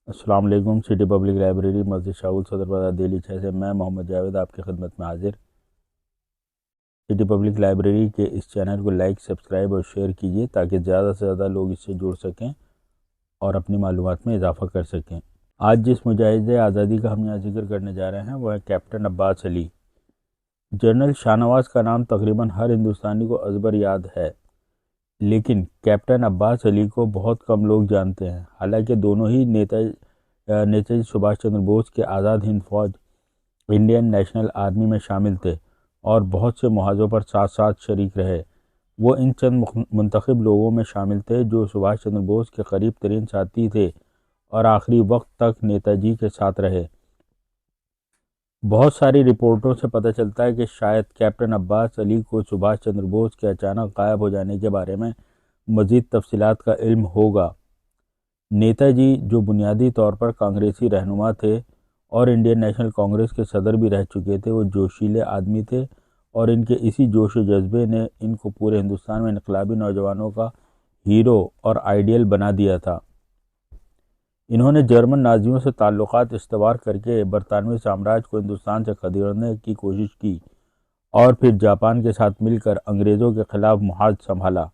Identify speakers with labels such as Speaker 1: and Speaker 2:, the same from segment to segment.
Speaker 1: السلام علیکم۔ City public library مسجد شاہول صدر بازار دہلی 6 سے میں محمد جاوید آپ کی خدمت میں حاضر۔ سٹی پبلک لائبریری کے اس چینل کو لائک، سبسکرائب اور شیئر کیجیے تاکہ زیادہ سے زیادہ لوگ اس سے جڑ سکیں اور اپنی معلومات میں اضافہ کر سکیں۔ آج جس مجاہد آزادی کا ہم یہاں ذکر کرنے جا رہے ہیں وہ ہے کیپٹن عباس علی۔ جنرل شاہ نواز کا نام تقریباً ہر ہندوستانی کو ازبر یاد ہے، لیکن کیپٹن عباس علی کو بہت کم لوگ جانتے ہیں۔ حالانکہ دونوں ہی نیتا جی سبھاش چندر بوس کے آزاد ہند فوج انڈین نیشنل آرمی میں شامل تھے اور بہت سے محاذوں پر ساتھ ساتھ شریک رہے۔ وہ ان چند منتخب لوگوں میں شامل تھے جو سبھاش چندر بوس کے قریب ترین ساتھی تھے اور آخری وقت تک نیتا جی کے ساتھ رہے۔ بہت ساری رپورٹوں سے پتہ چلتا ہے کہ شاید کیپٹن عباس علی کو سبھاش چندر بوس کے اچانک غائب ہو جانے کے بارے میں مزید تفصیلات کا علم ہوگا۔ نیتا جی جو بنیادی طور پر کانگریسی رہنما تھے اور انڈین نیشنل کانگریس کے صدر بھی رہ چکے تھے، وہ جوشیلے آدمی تھے اور ان کے اسی جوش و جذبے نے ان کو پورے ہندوستان میں انقلابی نوجوانوں کا ہیرو اور آئیڈیل بنا دیا تھا۔ انہوں نے جرمن نازیوں سے تعلقات استوار کر کے برطانوی سامراج کو ہندوستان سے خریدنے کی کوشش کی اور پھر جاپان کے ساتھ مل کر انگریزوں کے خلاف محاذ سنبھالا۔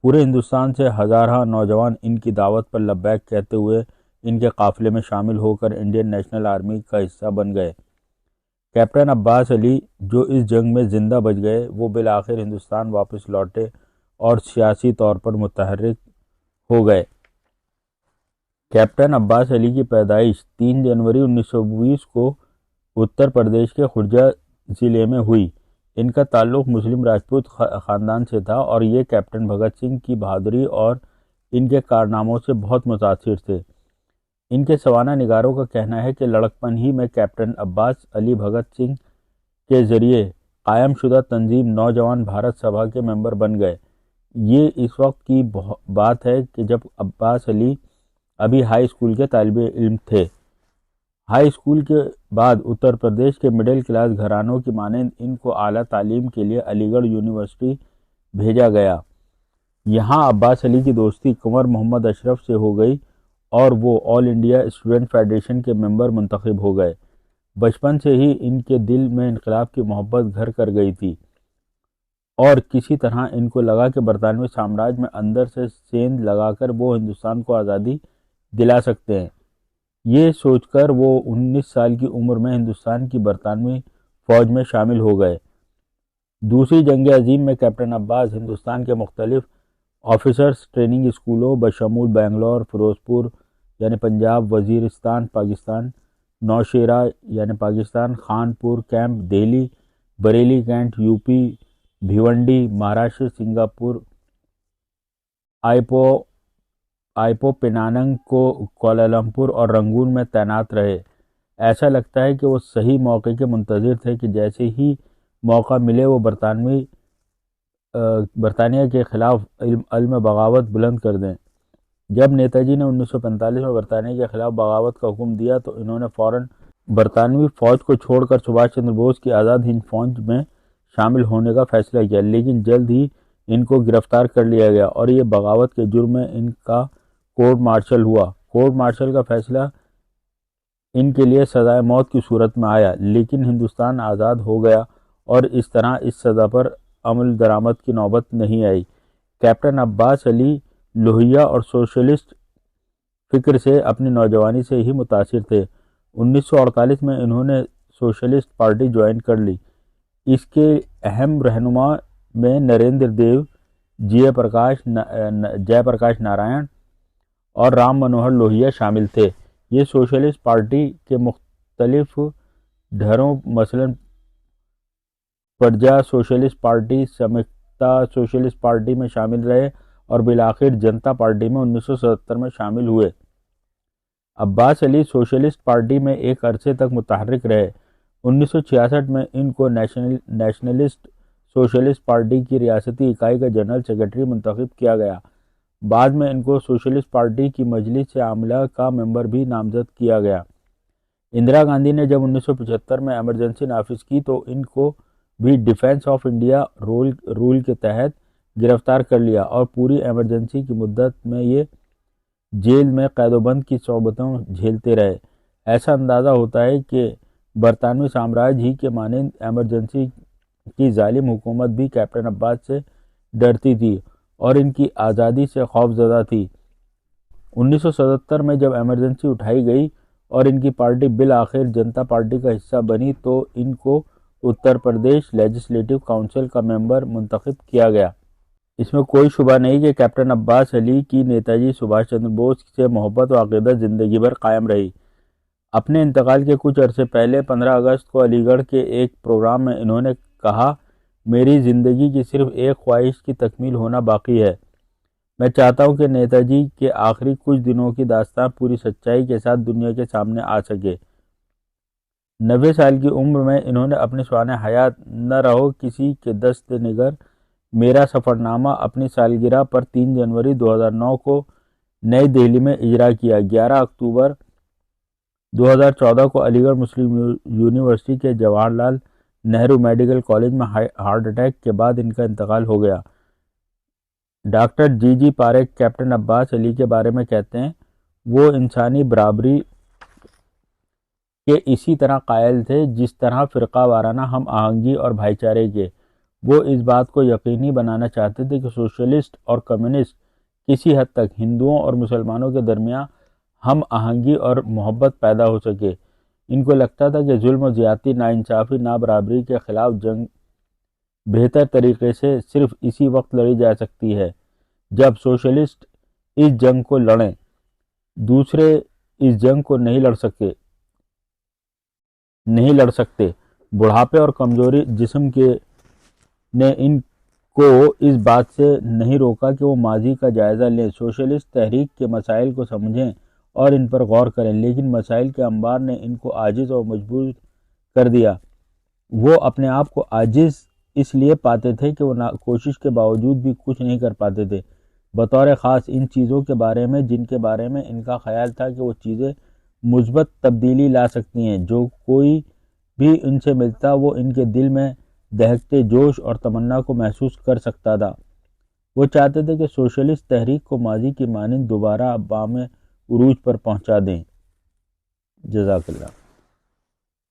Speaker 1: پورے ہندوستان سے ہزارہ نوجوان ان کی دعوت پر لبیک کہتے ہوئے ان کے قافلے میں شامل ہو کر انڈین نیشنل آرمی کا حصہ بن گئے۔ کیپٹن عباس علی جو اس جنگ میں زندہ بچ گئے، وہ بالآخر ہندوستان واپس لوٹے اور سیاسی طور پر متحرک ہو گئے۔ کیپٹن عباس علی کی پیدائش 3 جنوری 1920 کو اتر پردیش کے خرجہ ضلع میں ہوئی۔ ان کا تعلق مسلم راجپوت خاندان سے تھا اور یہ کیپٹن بھگت سنگھ کی بہادری اور ان کے کارناموں سے بہت متاثر تھے۔ ان کے سوانح نگاروں کا کہنا ہے کہ لڑکپن ہی میں کیپٹن عباس علی بھگت سنگھ کے ذریعے قائم شدہ تنظیم نوجوان بھارت سبھا کے ممبر بن گئے۔ یہ اس وقت کی بات ہے کہ جب عباس علی ابھی ہائی اسکول کے طالب علم تھے۔ ہائی اسکول کے بعد اتر پردیش کے مڈل کلاس گھرانوں کی مانند ان کو اعلیٰ تعلیم کے لیے علی گڑھ یونیورسٹی بھیجا گیا۔ یہاں عباس علی کی دوستی کنور محمد اشرف سے ہو گئی اور وہ آل انڈیا اسٹوڈنٹ فیڈریشن کے ممبر منتخب ہو گئے۔ بچپن سے ہی ان کے دل میں انقلاب کی محبت گھر کر گئی تھی اور کسی طرح ان کو لگا کہ برطانوی سامراج میں اندر سے سیند لگا کر وہ ہندوستان کو آزادی دلا سکتے ہیں۔ یہ سوچ کر وہ 19 سال کی عمر میں ہندوستان کی برطانوی فوج میں شامل ہو گئے۔ دوسری جنگ عظیم میں کیپٹن عباس ہندوستان کے مختلف آفیسرز ٹریننگ اسکولوں بشمول بنگلور، فیروزپور یعنی پنجاب، وزیرستان پاکستان، نوشیرہ یعنی Pakistan, Khanpur camp Delhi, Bareilly cantt UP, Bhiwandi Maharashtra, Singapore, Ipoh Penang کو کوالالمپور اور رنگون میں تعینات رہے۔ ایسا لگتا ہے کہ وہ صحیح موقع کے منتظر تھے کہ جیسے ہی موقع ملے وہ برطانیہ کے خلاف علم بغاوت بلند کر دیں۔ جب نیتا جی نے 1945 میں برطانیہ کے خلاف بغاوت کا حکم دیا تو انہوں نے فوراً برطانوی فوج کو چھوڑ کر سبھاش چندر بوس کی آزاد ہند فوج میں شامل ہونے کا فیصلہ کیا، لیکن جلد ہی ان کو گرفتار کر لیا گیا اور یہ بغاوت کے جرم میں ان کا کورٹ مارشل ہوا۔ کورٹ مارشل کا فیصلہ ان کے لیے سزائے موت کی صورت میں آیا، لیکن ہندوستان آزاد ہو گیا اور اس طرح اس سزا پر عمل درآمد کی نوبت نہیں آئی۔ کیپٹن عباس علی لوہیا اور سوشلسٹ فکر سے اپنی نوجوانی سے ہی متاثر تھے۔ 1948 میں انہوں نے سوشلسٹ پارٹی جوائن کر لی۔ اس کے اہم رہنما میں نریندر دیو، جے پرکاش نارائن اور رام منوہر لوہیا شامل تھے۔ یہ سوشلسٹ پارٹی کے مختلف دھڑوں مثلاً پرجا سوشلسٹ پارٹی، سمکتا سوشلسٹ پارٹی میں شامل رہے اور بالآخر جنتا پارٹی میں 1977 میں شامل ہوئے۔ عباس علی سوشلسٹ پارٹی میں ایک عرصے تک متحرک رہے۔ 1966 میں ان کو نیشنلسٹ سوشلسٹ پارٹی کی ریاستی اکائی کا جنرل سیکرٹری منتخب کیا گیا۔ بعد میں ان کو سوشلسٹ پارٹی کی مجلس عاملہ کا ممبر بھی نامزد کیا گیا۔ اندرا گاندھی نے جب 1975 میں ایمرجنسی نافذ کی تو ان کو بھی ڈیفنس آف انڈیا رول کے تحت گرفتار کر لیا اور پوری ایمرجنسی کی مدت میں یہ جیل میں قید و بند کی صعوبتوں جھیلتے رہے۔ ایسا اندازہ ہوتا ہے کہ برطانوی سامراج ہی کے مانند ایمرجنسی کی ظالم حکومت بھی کیپٹن عباس سے ڈرتی تھی اور ان کی آزادی سے خوف زدہ تھی۔ 1977 میں جب ایمرجنسی اٹھائی گئی اور ان کی پارٹی بالآخر جنتا پارٹی کا حصہ بنی تو ان کو اتر پردیش لیجسلیٹو کونسل کا ممبر منتخب کیا گیا۔ اس میں کوئی شبہ نہیں کہ کیپٹن عباس علی کی نیتا جی سبھاش چندر بوس سے محبت و عقیدت زندگی بھر قائم رہی۔ اپنے انتقال کے کچھ عرصے پہلے 15 اگست کو علی گڑھ کے ایک پروگرام میں انہوں نے کہا، میری زندگی کی صرف ایک خواہش کی تکمیل ہونا باقی ہے۔ میں چاہتا ہوں کہ نیتا جی کے آخری کچھ دنوں کی داستان پوری سچائی کے ساتھ دنیا کے سامنے آ سکے۔ 90 سال کی عمر میں انہوں نے اپنی سوانح حیات نہ رہو کسی کے دست نگر میرا سفر نامہ اپنی سالگرہ پر 3 جنوری 2009 کو نئی دہلی میں اجرا کیا۔ 11 اکتوبر 2014 کو علی گڑھ مسلم یونیورسٹی کے جواہر لال نہرو میڈیکل کالج میں ہارٹ اٹیک کے بعد ان کا انتقال ہو گیا۔ ڈاکٹر جی پاریکھ کیپٹن عباس علی کے بارے میں کہتے ہیں، وہ انسانی برابری کے اسی طرح قائل تھے جس طرح فرقہ وارانہ ہم آہنگی اور بھائی چارے کے۔ وہ اس بات کو یقینی بنانا چاہتے تھے کہ سوشلسٹ اور کمیونسٹ کسی حد تک ہندوؤں اور مسلمانوں کے درمیان ہم آہنگی اور محبت پیدا ہو سکے۔ ان کو لگتا تھا کہ ظلم و زیادتی، ناانصافی، نابرابری کے خلاف جنگ بہتر طریقے سے صرف اسی وقت لڑی جا سکتی ہے جب سوشلسٹ اس جنگ کو لڑیں، دوسرے اس جنگ کو نہیں لڑ سکتے۔ بڑھاپے اور کمزوری جسم کے نے ان کو اس بات سے نہیں روکا کہ وہ ماضی کا جائزہ لیں، سوشلسٹ تحریک کے مسائل کو سمجھیں اور ان پر غور کریں، لیکن مسائل کے انبار نے ان کو عاجز اور مجبور کر دیا۔ وہ اپنے آپ کو عاجز اس لیے پاتے تھے کہ وہ کوشش کے باوجود بھی کچھ نہیں کر پاتے تھے، بطور خاص ان چیزوں کے بارے میں جن کے بارے میں ان کا خیال تھا کہ وہ چیزیں مثبت تبدیلی لا سکتی ہیں۔ جو کوئی بھی ان سے ملتا وہ ان کے دل میں دہکتے جوش اور تمنا کو محسوس کر سکتا تھا۔ وہ چاہتے تھے کہ سوشلسٹ تحریک کو ماضی کی مانند دوبارہ بام عروج پر پہنچا دیں۔ جزاک اللہ۔